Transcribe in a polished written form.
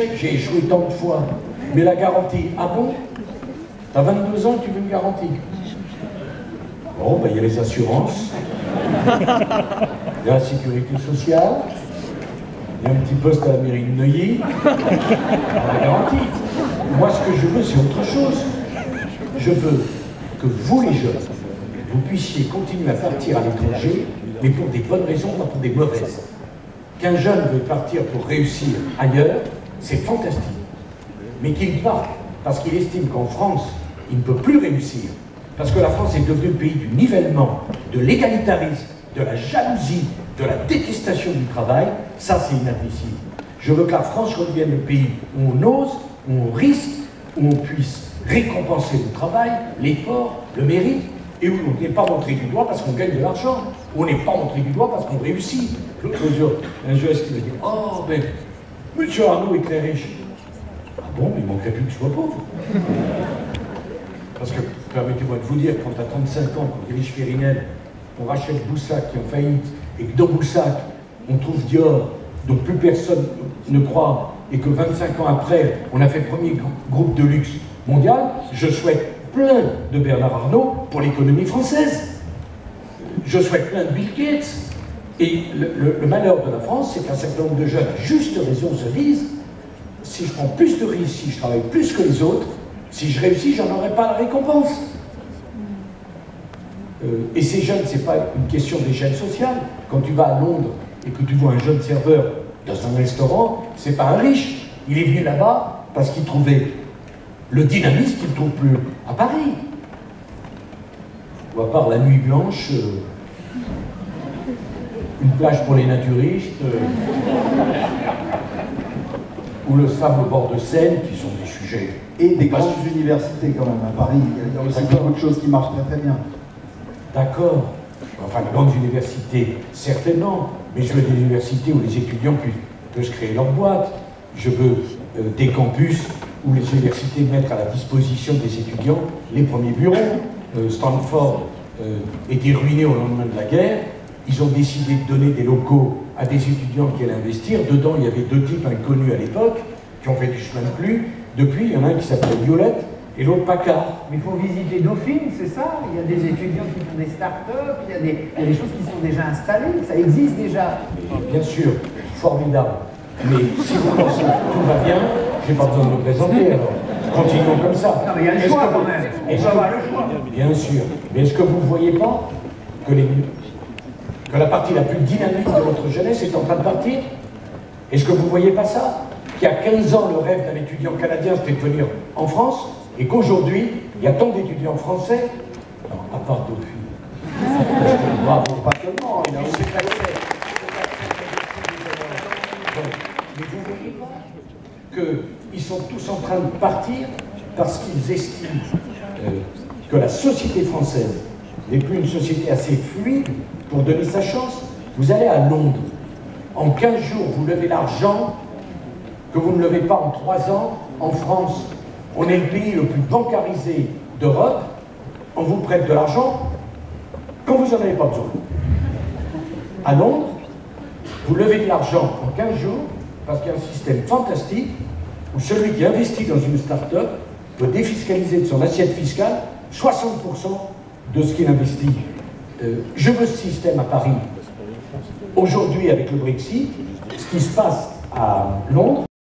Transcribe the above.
échecs, j'ai échoué tant de fois. Mais la garantie, ah bon? T'as 22 ans, tu veux une garantie? Bon, ben il y a les assurances, il y a la sécurité sociale, il y a un petit poste à la mairie de Neuilly, la garantie. Moi, ce que je veux, c'est autre chose. Je veux que vous, les jeunes, vous puissiez continuer à partir à l'étranger, mais pour des bonnes raisons, pas pour des mauvaises. Qu'un jeune veut partir pour réussir ailleurs, c'est fantastique. Mais qu'il parte parce qu'il estime qu'en France, il ne peut plus réussir, parce que la France est devenue le pays du nivellement, de l'égalitarisme, de la jalousie, de la détestation du travail, ça c'est inadmissible. Je veux que la France redevienne le pays où on ose, où on risque, où on puisse récompenser le travail, l'effort, le mérite, et où on n'est pas montré du doigt parce qu'on gagne de l'argent, où on n'est pas montré du doigt parce qu'on réussit. L'autre jour, un jeune qui me dit « Oh, mais M. Arnaud est très riche. » Ah bon, mais il manquerait plus que je sois pauvre. Parce que, permettez-moi de vous dire, quand à 35 ans, qu'on dirige Férinel, on rachète Boussac qui est en faillite, et que dans Boussac, on trouve Dior, dont plus personne ne croit, et que 25 ans après, on a fait le premier groupe de luxe mondial, je souhaite plein de Bernard Arnault pour l'économie française. Je souhaite plein de Bill Gates. Et le malheur de la France, c'est qu'un certain nombre de jeunes, à juste raison, se disent si je prends plus de risques, si je travaille plus que les autres, si je réussis, j'en aurai pas la récompense. Et ces jeunes, c'est pas une question d'échelle sociale. Quand tu vas à Londres et que tu vois un jeune serveur dans un restaurant, c'est pas un riche. Il est venu là-bas parce qu'il trouvait le dynamisme qu'il ne trouve plus à Paris. Ou à part la nuit blanche, une plage pour les naturistes, ou le sable au bord de Seine, qui sont des sujets... Et des grandes universités quand même, à Paris, il y a aussi beaucoup de choses qui marchent très très bien. D'accord. Enfin, les grandes universités, certainement, mais je veux des universités où les étudiants puissent créer leur boîte. Je veux des campus où les universités mettent à la disposition des étudiants les premiers bureaux. Stanford était ruiné au lendemain de la guerre. Ils ont décidé de donner des locaux à des étudiants qui allaient investir. Dedans, il y avait deux types inconnus à l'époque qui ont fait du chemin de pluie. Depuis, il y en a un qui s'appelle Violette et l'autre Paccard. Mais il faut visiter Dauphine, c'est ça? Il y a des étudiants qui font des start-up, il y a des choses qui sont déjà installées, ça existe déjà. Et bien sûr, formidable. Mais si vous pensez que tout va bien, je n'ai pas besoin de me présenter alors. Continuons comme ça. Non mais il y a le choix quand même. On peut avoir le choix. Bien sûr. Mais est-ce que vous ne voyez pas que la partie la plus dynamique de votre jeunesse est en train de partir? Est-ce que vous ne voyez pas ça? Qu'il y a 15 ans, le rêve d'un étudiant canadien, c'était de venir en France, et qu'aujourd'hui, il y a tant d'étudiants français, non, à part Dauphine. Bravo, pas seulement, il y a aussi mais vous ne voyez pas qu'ils sont tous en train de partir parce qu'ils estiment que la société française n'est plus une société assez fluide pour donner sa chance. Vous allez à Londres, en 15 jours, vous levez l'argent que vous ne levez pas en 3 ans en France. On est le pays le plus bancarisé d'Europe. On vous prête de l'argent quand vous n'en avez pas besoin. À Londres, vous levez de l'argent en 15 jours parce qu'il y a un système fantastique où celui qui investit dans une start-up peut défiscaliser de son assiette fiscale 60% de ce qu'il investit. Je veux ce système à Paris. Aujourd'hui, avec le Brexit, ce qui se passe à Londres,